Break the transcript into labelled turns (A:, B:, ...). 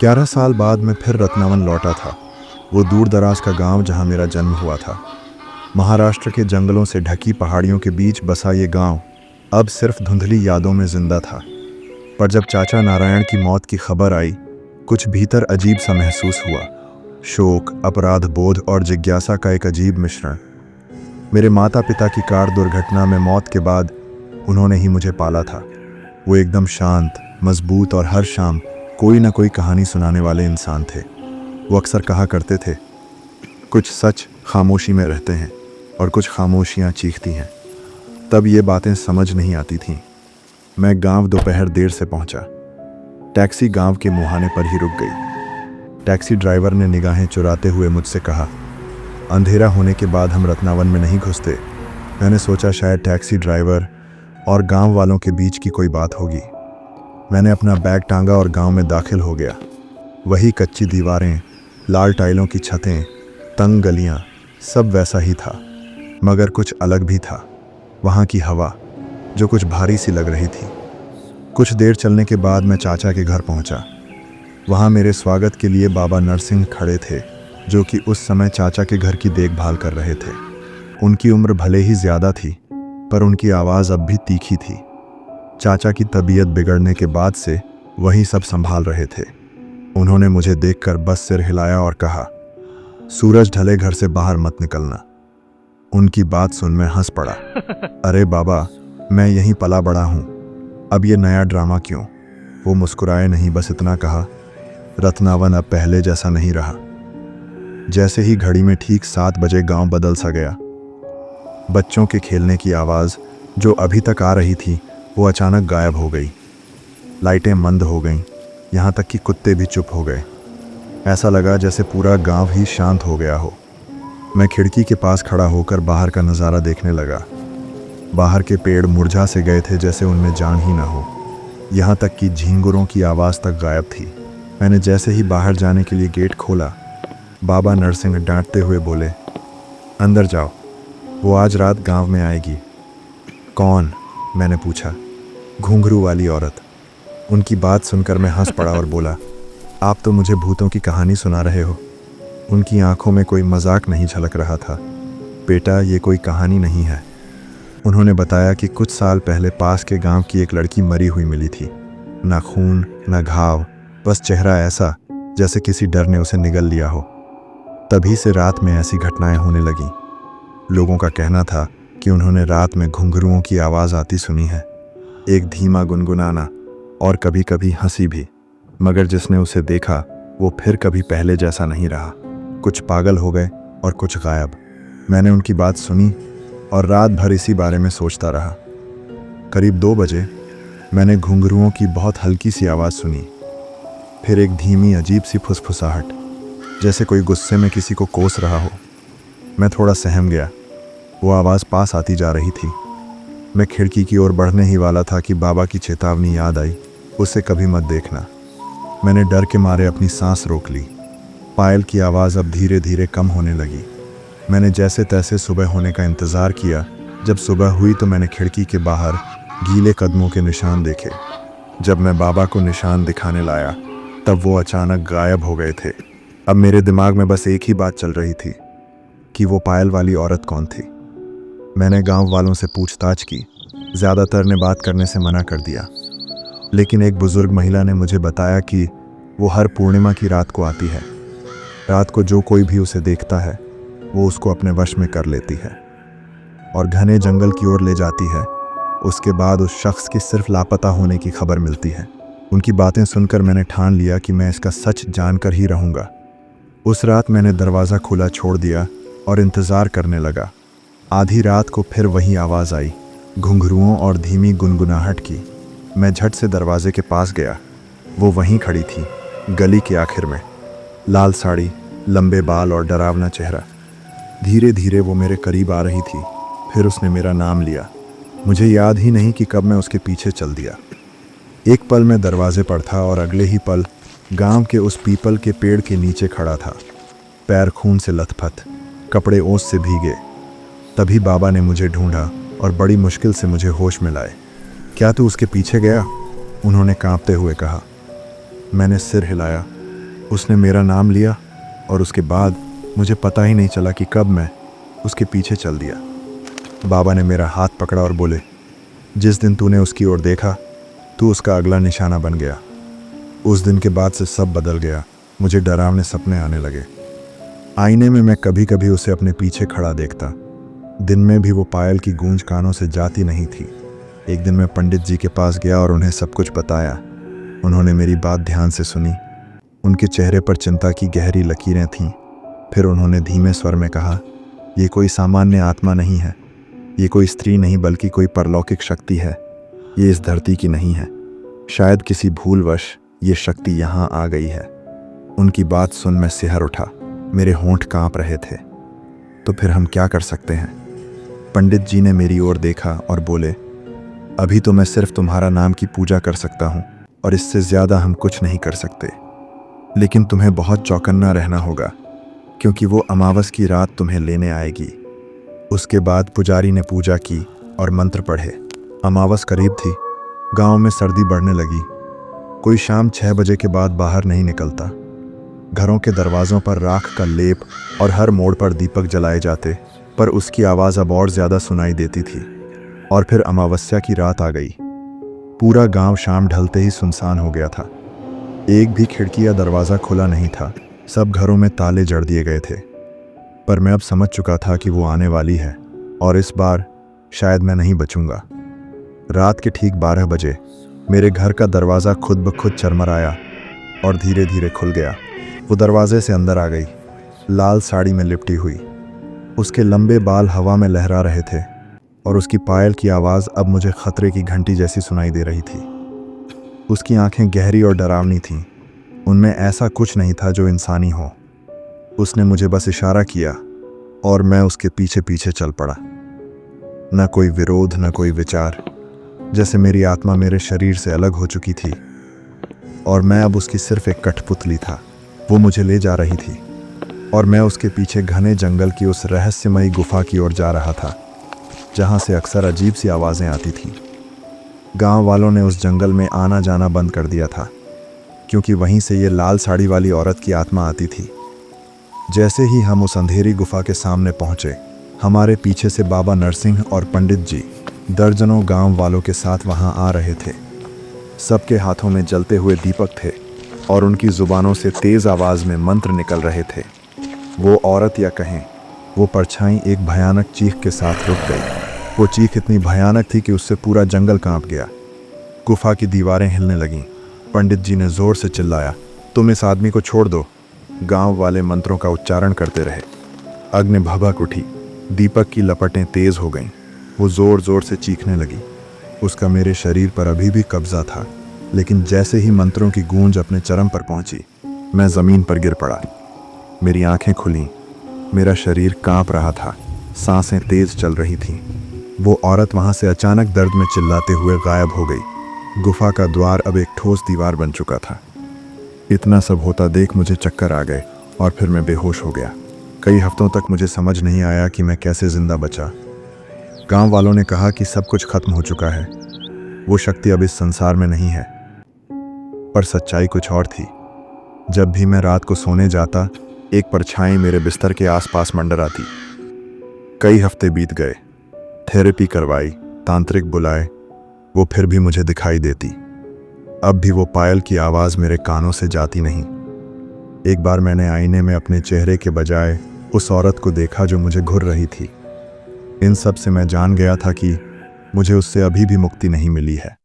A: 11 साल बाद मैं फिर रत्नावन लौटा था। वो दूर दराज का गांव जहां मेरा जन्म हुआ था। महाराष्ट्र के जंगलों से ढकी पहाड़ियों के बीच बसा ये गांव अब सिर्फ धुंधली यादों में जिंदा था। पर जब चाचा नारायण की मौत की खबर आई, कुछ भीतर अजीब सा महसूस हुआ। शोक, अपराध बोध और जिज्ञासा का एक अजीब मिश्रण। मेरे माता पिता की कार दुर्घटना में मौत के बाद उन्होंने ही मुझे पाला था। वो एकदम शांत, मजबूत और हर शाम कोई ना कोई कहानी सुनाने वाले इंसान थे। वो अक्सर कहा करते थे, कुछ सच खामोशी में रहते हैं और कुछ खामोशियाँ चीखती हैं। तब ये बातें समझ नहीं आती थीं। मैं गांव दोपहर देर से पहुंचा। टैक्सी गांव के मुहाने पर ही रुक गई। टैक्सी ड्राइवर ने निगाहें चुराते हुए मुझसे कहा, अंधेरा होने के बाद हम रत्नावन में नहीं घुसते। मैंने सोचा शायद टैक्सी ड्राइवर और गांव वालों के बीच की कोई बात होगी। मैंने अपना बैग टांगा और गांव में दाखिल हो गया। वही कच्ची दीवारें, लाल टाइलों की छतें, तंग गलियां, सब वैसा ही था। मगर कुछ अलग भी था। वहाँ की हवा जो कुछ भारी सी लग रही थी। कुछ देर चलने के बाद मैं चाचा के घर पहुँचा। वहाँ मेरे स्वागत के लिए बाबा नरसिंह खड़े थे, जो कि उस समय चाचा के घर की देखभाल कर रहे थे। उनकी उम्र भले ही ज़्यादा थी, पर उनकी आवाज़ अब भी तीखी थी। चाचा की तबीयत बिगड़ने के बाद से वही सब संभाल रहे थे। उन्होंने मुझे देखकर बस सिर हिलाया और कहा, सूरज ढले घर से बाहर मत निकलना। उनकी बात सुन मैं हंस पड़ा। अरे बाबा, मैं यहीं पला बड़ा हूँ, अब ये नया ड्रामा क्यों? वो मुस्कुराए नहीं, बस इतना कहा, रत्नावन अब पहले जैसा नहीं रहा। जैसे ही घड़ी में ठीक 7 बजे गांव बदल सा गया। बच्चों के खेलने की आवाज़ जो अभी तक आ रही थी वो अचानक गायब हो गई। लाइटें मंद हो गईं, यहाँ तक कि कुत्ते भी चुप हो गए। ऐसा लगा जैसे पूरा गांव ही शांत हो गया हो। मैं खिड़की के पास खड़ा होकर बाहर का नज़ारा देखने लगा। बाहर के पेड़ मुरझा से गए थे, जैसे उनमें जान ही ना हो। यहाँ तक कि झींगुरों की आवाज़ तक गायब थी। मैंने जैसे ही बाहर जाने के लिए गेट खोला, बाबा नरसिंह डांटते हुए बोले, अंदर जाओ, वो आज रात गांव में आएगी। कौन? मैंने पूछा। घुंघरू वाली औरत। उनकी बात सुनकर मैं हंस पड़ा और बोला, आप तो मुझे भूतों की कहानी सुना रहे हो। उनकी आंखों में कोई मजाक नहीं झलक रहा था। बेटा, ये कोई कहानी नहीं है। उन्होंने बताया कि कुछ साल पहले पास के गांव की एक लड़की मरी हुई मिली थी। ना खून, ना घाव, बस चेहरा ऐसा जैसे किसी डर ने उसे निगल लिया हो। तभी से रात में ऐसी घटनाएं होने लगीं। लोगों का कहना था कि उन्होंने रात में घुंघरुओं की आवाज़ आती सुनी है, एक धीमा गुनगुनाना और कभी कभी हंसी भी। मगर जिसने उसे देखा वो फिर कभी पहले जैसा नहीं रहा। कुछ पागल हो गए और कुछ गायब। मैंने उनकी बात सुनी और रात भर इसी बारे में सोचता रहा। करीब 2 बजे मैंने घुंघरुओं की बहुत हल्की सी आवाज़ सुनी। फिर एक धीमी अजीब सी फुसफुसाहट, जैसे कोई गुस्से में किसी को कोस रहा हो। मैं थोड़ा सहम गया। वो आवाज़ पास आती जा रही थी। मैं खिड़की की ओर बढ़ने ही वाला था कि बाबा की चेतावनी याद आई, उसे कभी मत देखना। मैंने डर के मारे अपनी सांस रोक ली। पायल की आवाज़ अब धीरे धीरे कम होने लगी। मैंने जैसे तैसे सुबह होने का इंतज़ार किया। जब सुबह हुई तो मैंने खिड़की के बाहर गीले कदमों के निशान देखे। जब मैं बाबा को निशान दिखाने लाया तब वो अचानक गायब हो गए थे। अब मेरे दिमाग में बस एक ही बात चल रही थी कि वो पायल वाली औरत कौन थी। मैंने गांव वालों से पूछताछ की। ज़्यादातर ने बात करने से मना कर दिया, लेकिन एक बुज़ुर्ग महिला ने मुझे बताया कि वो हर पूर्णिमा की रात को आती है। रात को जो कोई भी उसे देखता है वो उसको अपने वश में कर लेती है और घने जंगल की ओर ले जाती है। उसके बाद उस शख्स की सिर्फ लापता होने की खबर मिलती है। उनकी बातें सुनकर मैंने ठान लिया कि मैं इसका सच जानकर ही रहूँगा। उस रात मैंने दरवाज़ा खुला छोड़ दिया और इंतज़ार करने लगा। आधी रात को फिर वही आवाज़ आई, घुंघरुओं और धीमी गुनगुनाहट की। मैं झट से दरवाजे के पास गया। वो वहीं खड़ी थी, गली के आखिर में। लाल साड़ी, लंबे बाल और डरावना चेहरा। धीरे धीरे वो मेरे करीब आ रही थी। फिर उसने मेरा नाम लिया। मुझे याद ही नहीं कि कब मैं उसके पीछे चल दिया। एक पल मैं दरवाजे पर था और अगले ही पल गांव के उस पीपल के पेड़ के नीचे खड़ा था, पैर खून से लथपथ, कपड़े ओस से भीगे। तभी बाबा ने मुझे ढूंढा और बड़ी मुश्किल से मुझे होश में लाए। क्या तू उसके पीछे गया? उन्होंने कांपते हुए कहा। मैंने सिर हिलाया। उसने मेरा नाम लिया और उसके बाद मुझे पता ही नहीं चला कि कब मैं उसके पीछे चल दिया। बाबा ने मेरा हाथ पकड़ा और बोले, जिस दिन तूने उसकी ओर देखा तू उसका अगला निशाना बन गया। उस दिन के बाद से सब बदल गया। मुझे डरावने सपने आने लगे। आईने में मैं कभी कभी उसे अपने पीछे खड़ा देखता। दिन में भी वो पायल की गूंज कानों से जाती नहीं थी। एक दिन मैं पंडित जी के पास गया और उन्हें सब कुछ बताया। उन्होंने मेरी बात ध्यान से सुनी। उनके चेहरे पर चिंता की गहरी लकीरें थीं। फिर उन्होंने धीमे स्वर में कहा, ये कोई सामान्य आत्मा नहीं है, ये कोई स्त्री नहीं बल्कि कोई परलौकिक शक्ति है। ये इस धरती की नहीं है। शायद किसी भूलवश ये शक्ति यहाँ आ गई है। उनकी बात सुन मैं सिहर उठा। मेरे होंठ कांप रहे थे। तो फिर हम क्या कर सकते हैं? पंडित जी ने मेरी ओर देखा और बोले, अभी तो मैं सिर्फ तुम्हारा नाम की पूजा कर सकता हूँ और इससे ज़्यादा हम कुछ नहीं कर सकते। लेकिन तुम्हें बहुत चौकन्ना रहना होगा क्योंकि वो अमावस की रात तुम्हें लेने आएगी। उसके बाद पुजारी ने पूजा की और मंत्र पढ़े। अमावस करीब थी। गांव में सर्दी बढ़ने लगी। कोई शाम 6 बजे के बाद बाहर नहीं निकलता। घरों के दरवाज़ों पर राख का लेप और हर मोड़ पर दीपक जलाए जाते, पर उसकी आवाज़ अब और ज़्यादा सुनाई देती थी। और फिर अमावस्या की रात आ गई। पूरा गांव शाम ढलते ही सुनसान हो गया था। एक भी खिड़की या दरवाज़ा खुला नहीं था। सब घरों में ताले जड़ दिए गए थे। पर मैं अब समझ चुका था कि वो आने वाली है और इस बार शायद मैं नहीं बचूंगा। रात के ठीक 12 बजे मेरे घर का दरवाज़ा खुद ब खुद चरमराया और धीरे धीरे खुल गया। वो दरवाजे से अंदर आ गई, लाल साड़ी में लिपटी हुई। उसके लंबे बाल हवा में लहरा रहे थे और उसकी पायल की आवाज़ अब मुझे खतरे की घंटी जैसी सुनाई दे रही थी। उसकी आंखें गहरी और डरावनी थीं। उनमें ऐसा कुछ नहीं था जो इंसानी हो। उसने मुझे बस इशारा किया और मैं उसके पीछे पीछे चल पड़ा। न कोई विरोध, न कोई विचार, जैसे मेरी आत्मा मेरे शरीर से अलग हो चुकी थी और मैं अब उसकी सिर्फ एक कठपुतली था। वो मुझे ले जा रही थी और मैं उसके पीछे घने जंगल की उस रहस्यमयी गुफा की ओर जा रहा था जहाँ से अक्सर अजीब सी आवाज़ें आती थीं। गांव वालों ने उस जंगल में आना जाना बंद कर दिया था क्योंकि वहीं से ये लाल साड़ी वाली औरत की आत्मा आती थी। जैसे ही हम उस अंधेरी गुफा के सामने पहुंचे, हमारे पीछे से बाबा नरसिंह और पंडित जी दर्जनों गांव वालों के साथ वहां आ रहे थे। सबके हाथों में जलते हुए दीपक थे और उनकी जुबानों से तेज आवाज में मंत्र निकल रहे थे। वो औरत या कहें वो परछाई एक भयानक चीख के साथ रुक गई। वो चीख इतनी भयानक थी कि उससे पूरा जंगल कांप गया। गुफा की दीवारें हिलने लगीं। पंडित जी ने जोर से चिल्लाया, तुम इस आदमी को छोड़ दो। गांव वाले मंत्रों का उच्चारण करते रहे। अग्नि भभक उठी। दीपक की लपटें तेज हो गईं। वो जोर जोर से चीखने लगी। उसका मेरे शरीर पर अभी भी कब्जा था, लेकिन जैसे ही मंत्रों की गूंज अपने चरम पर पहुंची, मैं ज़मीन पर गिर पड़ा। मेरी आंखें खुलीं। मेरा शरीर कांप रहा था। सांसें तेज चल रही थीं। वो औरत वहां से अचानक दर्द में चिल्लाते हुए गायब हो गई। गुफा का द्वार अब एक ठोस दीवार बन चुका था। इतना सब होता देख मुझे चक्कर आ गए और फिर मैं बेहोश हो गया। कई हफ्तों तक मुझे समझ नहीं आया कि मैं कैसे जिंदा बचा। गांव वालों ने कहा कि सब कुछ खत्म हो चुका है। वो शक्ति अब इस संसार में नहीं है। पर सच्चाई कुछ और थी। जब भी मैं रात को सोने जाता, एक परछाई मेरे बिस्तर के आसपास मंडराती। कई हफ्ते बीत गए। थेरेपी करवाई, तांत्रिक बुलाए, वो फिर भी मुझे दिखाई देती। अब भी वो पायल की आवाज़ मेरे कानों से जाती नहीं। एक बार मैंने आईने में अपने चेहरे के बजाय उस औरत को देखा जो मुझे घूर रही थी। इन सब से मैं जान गया था कि मुझे उससे अभी भी मुक्ति नहीं मिली है।